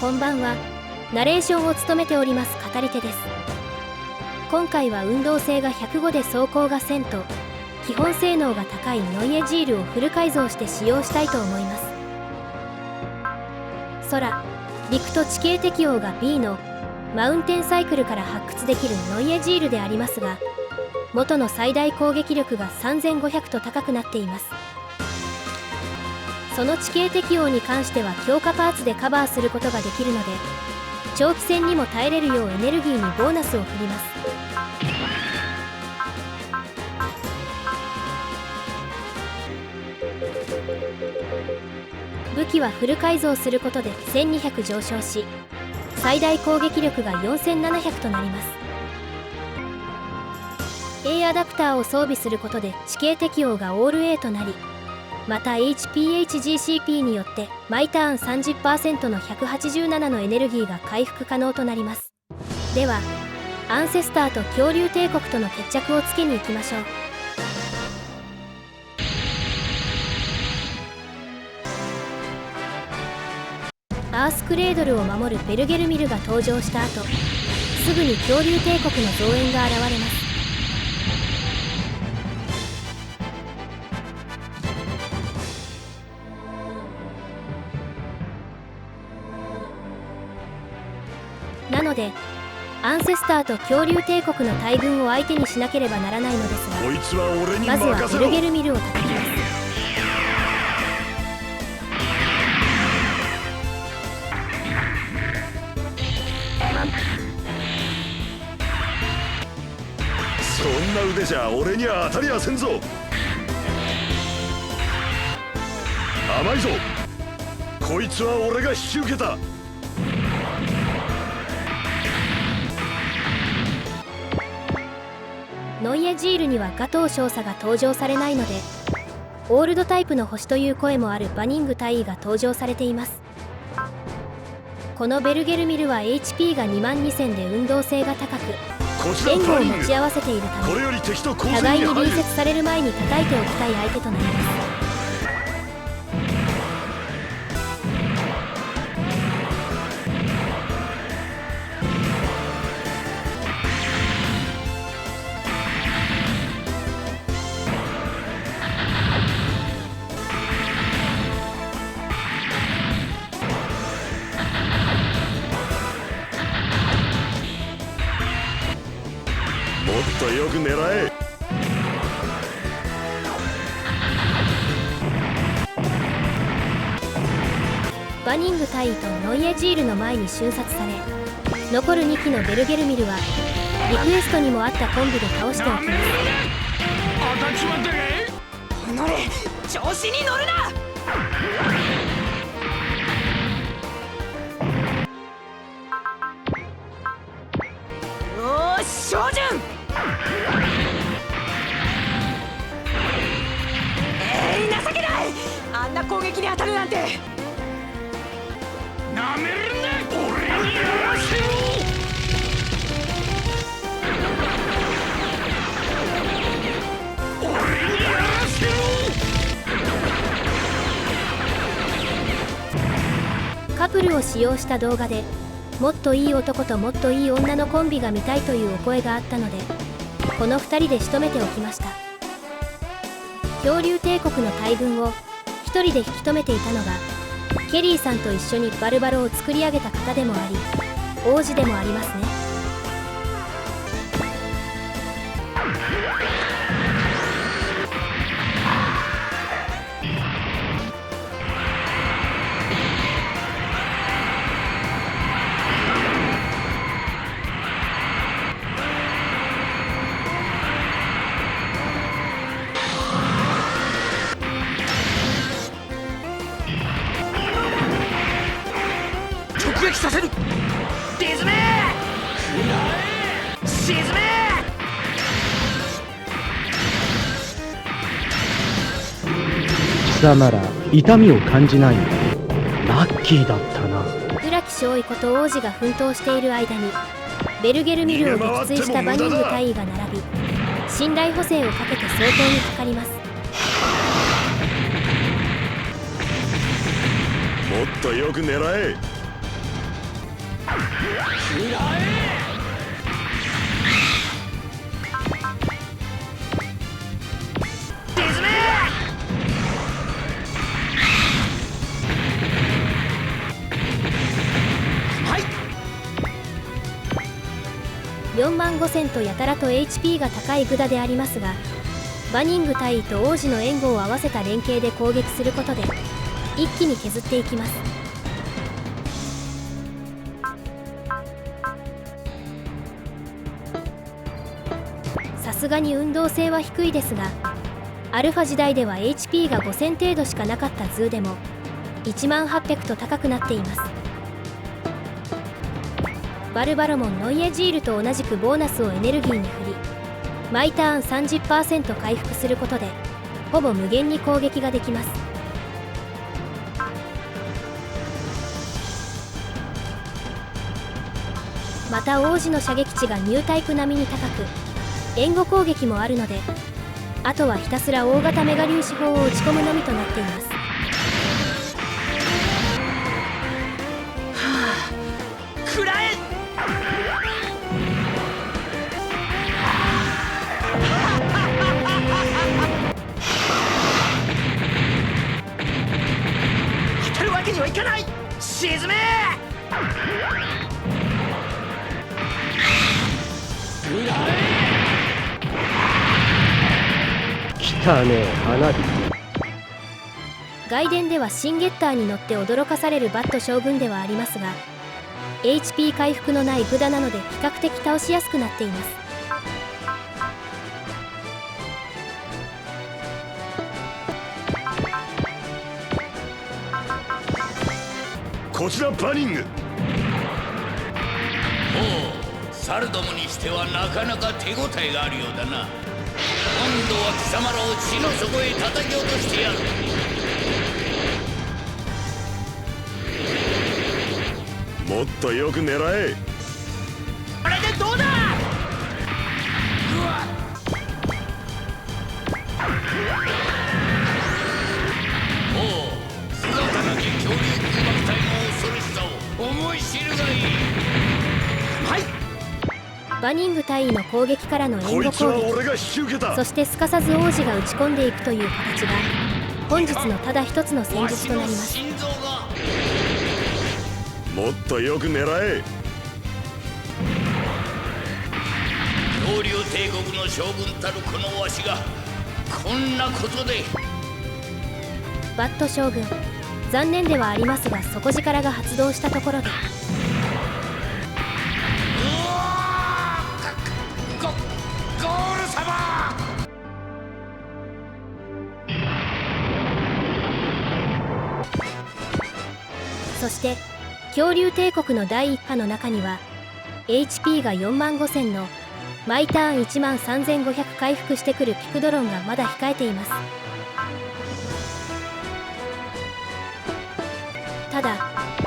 こんばんは。ナレーションを務めております語り手です。今回は運動性が105で走行が1000と基本性能が高いノイエジールをフル改造して使用したいと思います。空、陸と地形適応が B のマウンテンサイクルから発掘できるノイエジールでありますが、元の最大攻撃力が3500と高くなっています。その地形適応に関しては強化パーツでカバーすることができるので、長期戦にも耐えれるようエネルギーにボーナスを振ります。武器はフル改造することで1200上昇し、最大攻撃力が4700となります。 A アダプターを装備することで地形適応がオール A となり、また HPHGCP によって毎ターン 30% の187のエネルギーが回復可能となります。ではアンセスターと恐竜帝国との決着をつけに行きましょう。アースクレードルを守るベルゲルミルが登場した後、すぐに恐竜帝国の増援が現れます。なのでアンセスターと恐竜帝国の大軍を相手にしなければならないのですが、まずはベルゲルミルを叩きます。そんな腕じゃ俺には当たりはせんぞ。甘いぞ、こいつは俺が引き受けた。ノイエジールにはガトー少佐が登場されないので、オールドタイプの星という声もあるバニング大尉が登場されています。このベルゲルミルは HP が22000で運動性が高く、援護を持ち合わせているため、互いに隣接される前に叩いておきたい相手となります。もっとよく狙え。バニング大尉とノイエジールの前に瞬殺され、残る2機のベルゲルミルはリクエストにもあったコンビで倒しておきます。当たっちまったかい。乗れ、調子に乗るな。おー、照準。情けない。あんな攻撃に当たるなんて。なめるな、俺にやらせろ。俺にやらせろ。カプルを使用した動画で、もっといい男ともっといい女のコンビが見たいというお声があったので、この2人で仕留めておきました。恐竜帝国の大軍を1人で引き止めていたのが、ケリーさんと一緒にバルバロを作り上げた方でもあり、王子でもありますね。直撃させる。沈め。沈め。貴様ら痛みを感じないの？ラッキーだったな。浦木少尉こと王子が奮闘している間に、ベルゲルミルを撃墜したバニング大尉が並び、信頼補正をかけて相当にかかります。もっとよく狙え。4万5000とやたらと HP が高いグダでありますが、バニング大尉と王子の援護を合わせた連携で攻撃することで一気に削っていきます。さすがに運動性は低いですが、アルファ時代では HP が5000程度しかなかったズーでも18000と高くなっています。バルバロモン・ノイエジールと同じくボーナスをエネルギーに振り、毎ターン 30% 回復することでほぼ無限に攻撃ができます。また王子の射撃値がニュータイプ並みに高く、援護攻撃もあるので、あとはひたすら大型メガ粒子砲を打ち込むのみとなっています。食らえ。当たるわけにはいかない。沈め。来たね花火。外伝ではシンゲッターに乗って驚かされるバット将軍ではありますが、 HP 回復のないグダなので比較的倒しやすくなっています。こちらバニング。おう、猿どもにしてはなかなか手応えがあるようだな。今度は貴様らを地の底へ叩き落としてやる。もっとよく狙え。これでどうだ。おう、姿なき恐竜空爆隊の恐ろしさを思い知るがいい。はい。バニング大尉の攻撃からの援護こいつは攻俺が引き受けた。撃、そしてすかさず王子が打ち込んでいくという形が本日のただ一つの戦術となります。心臓がもっとよく狙え。恐竜帝国の将軍たるこのわしがこんなことで。バット将軍、残念ではありますが底力が発動したところで、ゴール様。そして恐竜帝国の第一波の中には HP が4万5000の毎ターン1万3500回復してくるピクドロンがまだ控えています。ただ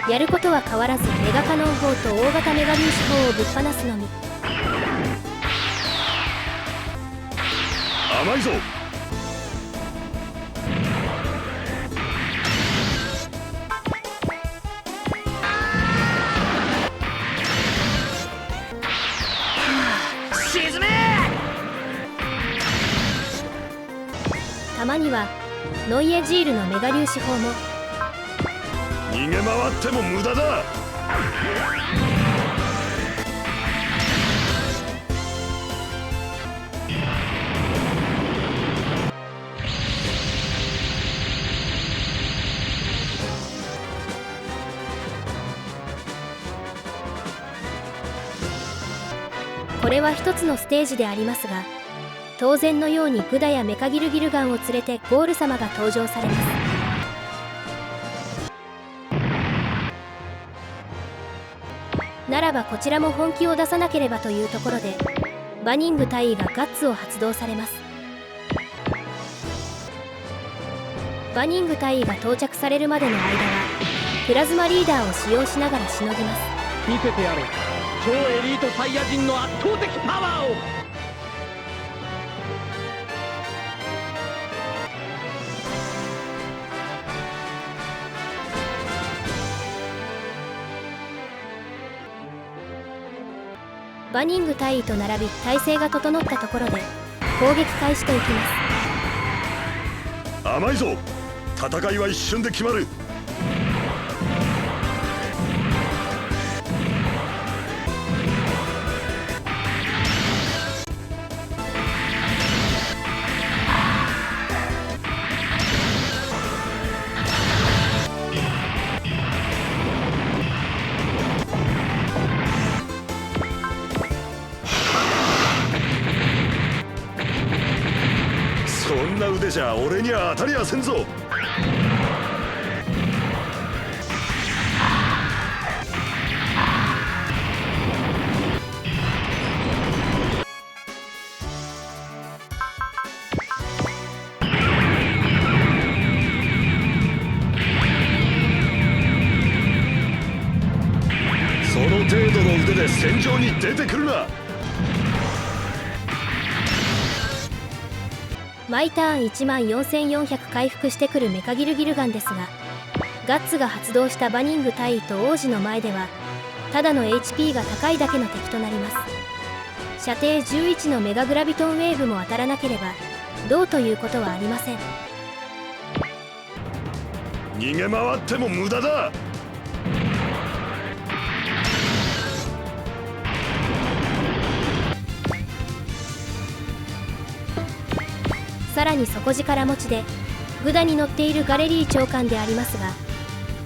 やることは変わらずメガカノン砲と大型メガ粒子砲をぶっ放すのみ。甘いぞ。沈め。たまにはノイエジールのメガ粒子砲も。逃げ回っても無駄だ。これは一つのステージでありますが、当然のようにグダやメカギルギルガンを連れてゴール様が登場されます。ならばこちらも本気を出さなければというところで、バニング大尉がガッツを発動されます。バニング大尉が到着されるまでの間はプラズマリーダーを使用しながらしのぎます。見せてやろう、超エリートサイヤ人の圧倒的パワーを。バニング大尉と並び体勢が整ったところで攻撃開始といきます。甘いぞ。戦いは一瞬で決まる。そんな腕じゃ俺には当たりやせんぞ。その程度の腕で戦場に出てくるな。毎ターン14400回復してくるメカギルギルガンですが、ガッツが発動したバニング大尉と王子の前ではただの HP が高いだけの敵となります。射程11のメガグラビトンウェーブも当たらなければどうということはありません。逃げ回っても無駄だ。さらに底力持ちでグダに乗っているガレリー長官でありますが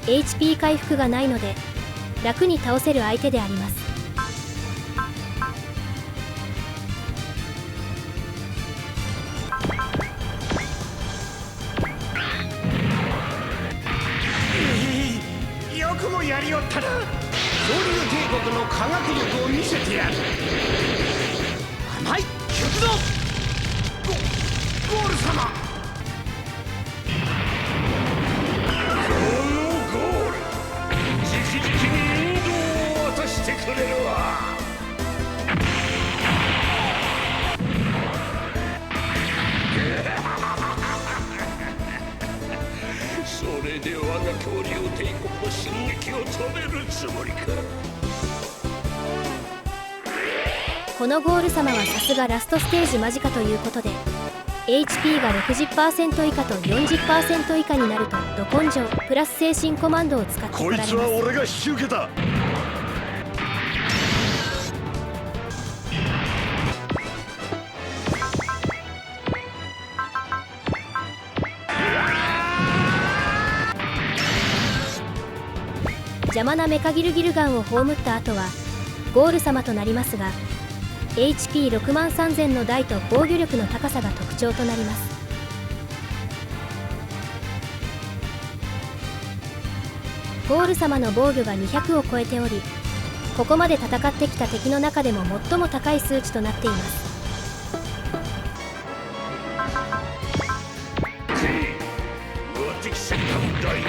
HP 回復がないので楽に倒せる相手であります。よくもやりよったな。恐竜帝国の科学力を見せてやる。甘い行くぞゴール様。このゴール、直々に引導を渡してくれるわ。それで我が恐竜帝国の進撃を止めるつもりか。このゴール様はさすがラストステージ間近ということで HP が 60% 以下と 40% 以下になるとど根性プラス精神コマンドを使ってこられます。こいつは俺が引き受けた。邪魔なメカギルギルガンを葬った後はゴール様となりますが HP6 万3000の台と防御力の高さが特徴となります。ゴール様の防御が200を超えておりここまで戦ってきた敵の中でも最も高い数値となっています。無敵戦艦隊、人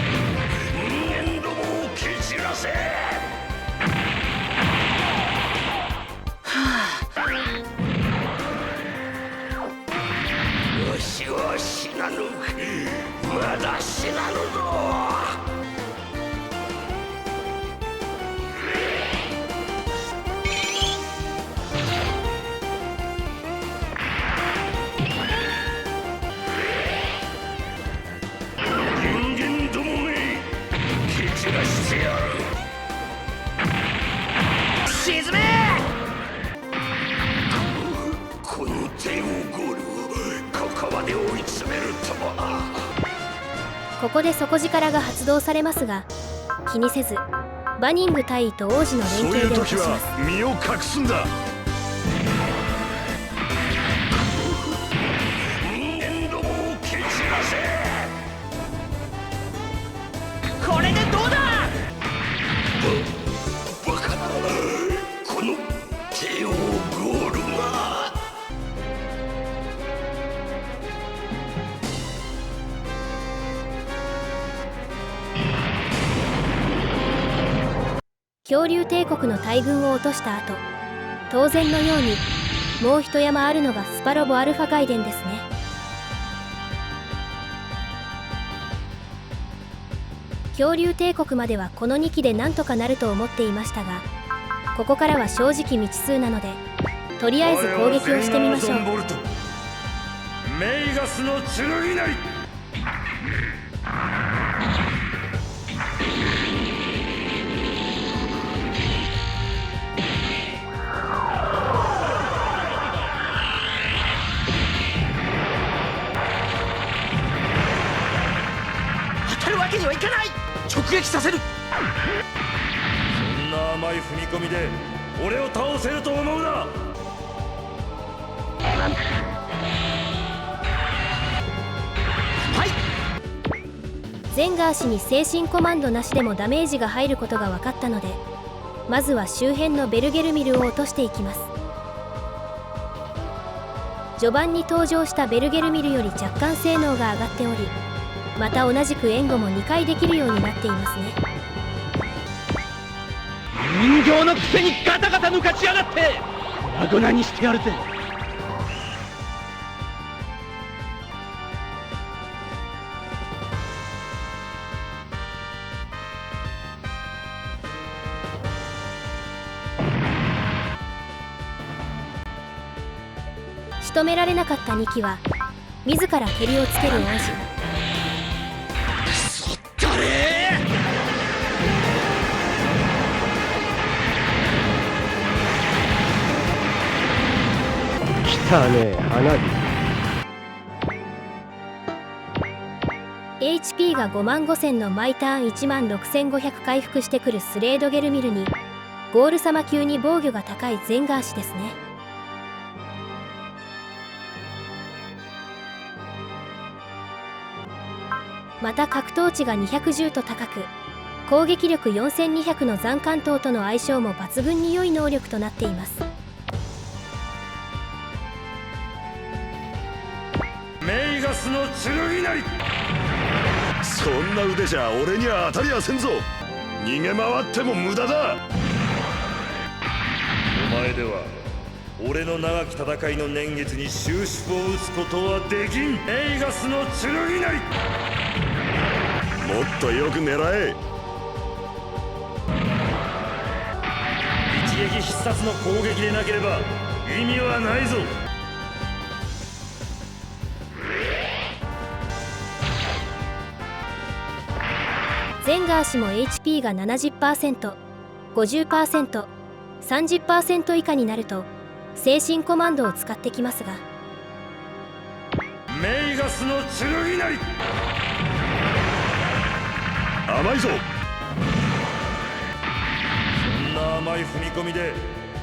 間どもを蹴散らせ。わしは死なぬ。まだ死なぬぞ。人間どもめ、蹴散らしてやる。沈め。この帝王ゴールをここまで追い詰めるとは。ここで底力が発動されますが気にせずバニング大尉と王子のそう連携で落いう時はとします。身を隠すんだ。人間どもを蹴散らせ。これでどうだ。バカだ。この帝王ゴールが。恐竜帝国の大軍を落とした後当然のようにもう一山あるのがスパロボアルファ外伝ですね。恐竜帝国まではこの2機でなんとかなると思っていましたがここからは正直未知数なので、とりあえず攻撃をしてみましょう。メイガスの剣なり。当たるわけにはいかない。直撃させる。そんな甘い踏み込みで俺を倒せると思うな。ゼンガー氏に精神コマンドなしでもダメージが入ることが分かったので、まずは周辺のベルゲルミルを落としていきます。序盤に登場したベルゲルミルより若干性能が上がっており、また同じく援護も2回できるようになっていますね。人形のくせにガタガタ抜かしやがって、粉々にしてやるぜ。仕留められなかった2機は自ら蹴りをつける王子。来たね、花火。 HP が55000の毎ターン16500回復してくるスレードゲルミルに、ゴール様級に防御が高いゼンガー氏ですね。また格闘値が210と高く、攻撃力4200の残関闘との相性も抜群に良い能力となっています。メイガスの剣なり。そんな腕じゃ俺には当たりはせんぞ。逃げ回っても無駄だ。お前では俺の長き戦いの年月に終止符を打つことはできん。メイガスの剣なり。もっとよく狙え。一撃必殺の攻撃でなければ意味はないぞ。ゼンガー氏も HP が 70%、50%、30% 以下になると精神コマンドを使ってきますが、メイガスの剣なり。甘いぞ。そんな甘い踏み込みで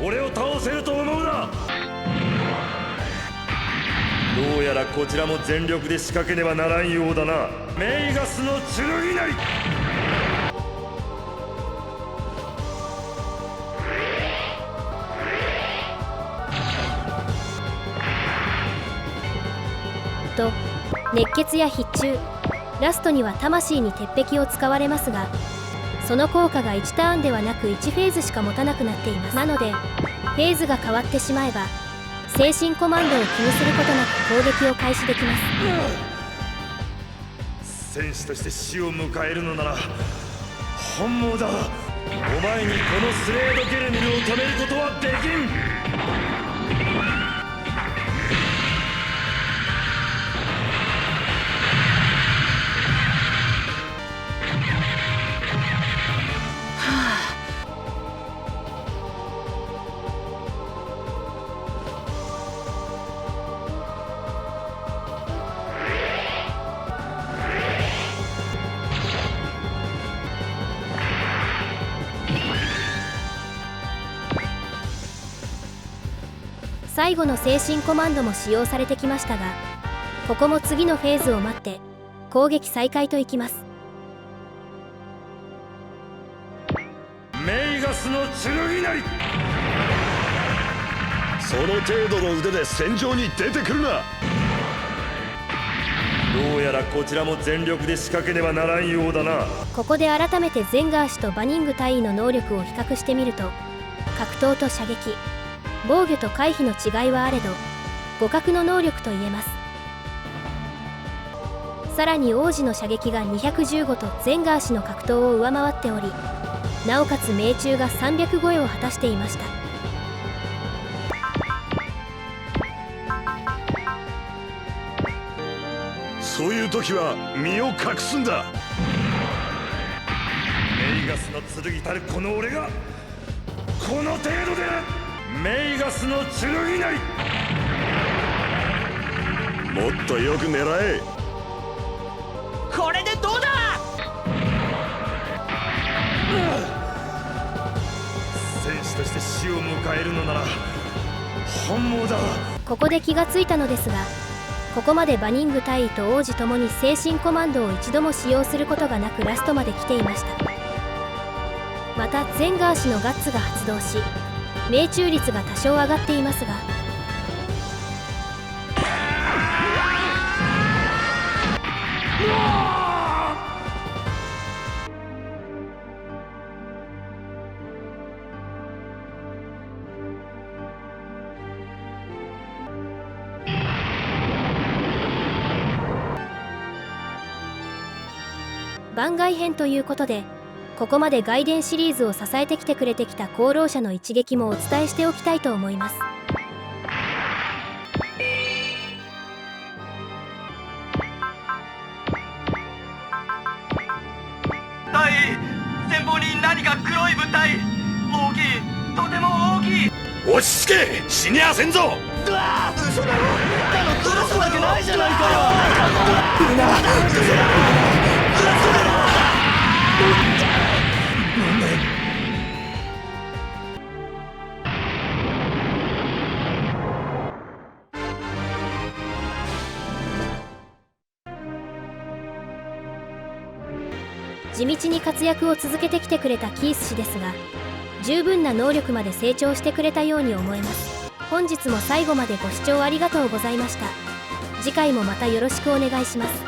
俺を倒せると思うな。どうやらこちらも全力で仕掛けねばならんようだな。メイガスの剣なり。と熱血や必中、ラストには魂に鉄壁を使われますが、その効果が1ターンではなく1フェーズしか持たなくなっています。なのでフェーズが変わってしまえば精神コマンドを気にすることなく攻撃を開始できます。戦士として死を迎えるのなら本望だ。お前にこのスレードゲルミルを止めることはできん。最後の精神コマンドも使用されてきましたが、ここも次のフェーズを待って攻撃再開といきます。メイガスの剣なり。その程度の腕で戦場に出てくるな。どうやらこちらも全力で仕掛けねばならんようだな。ここで改めてゼンガー氏とバニング大尉の能力を比較してみると、格闘と射撃、防御と回避の違いはあれど互角の能力と言えます。さらに王子の射撃が215とゼンガー氏の格闘を上回っており、なおかつ命中が300超えを果たしていました。そういう時は身を隠すんだ。メイガスの剣たるこの俺がこの程度でメイガスの剣なり。もっとよく狙え。これでどうだ。戦士として死を迎えるのなら本望だ。ここで気がついたのですが、ここまでバニング大尉と王子ともに精神コマンドを一度も使用することがなくラストまで来ていました。またゼンガー氏のガッツが発動し、命中率が多少上がっていますが、番外編ということで、ここまで外伝シリーズを支えてきてくれてきた功労者の一撃もお伝えしておきたいと思います。大尉、前方に何か黒い物体。大きい、とても大きい。落ち着け、死にゃせんぞ。うわー、嘘だろ。ずらすわけないじゃないかよ。地道に活躍を続けてきてくれたキース氏ですが、十分な能力まで成長してくれたように思えます。本日も最後までご視聴ありがとうございました。次回もまたよろしくお願いします。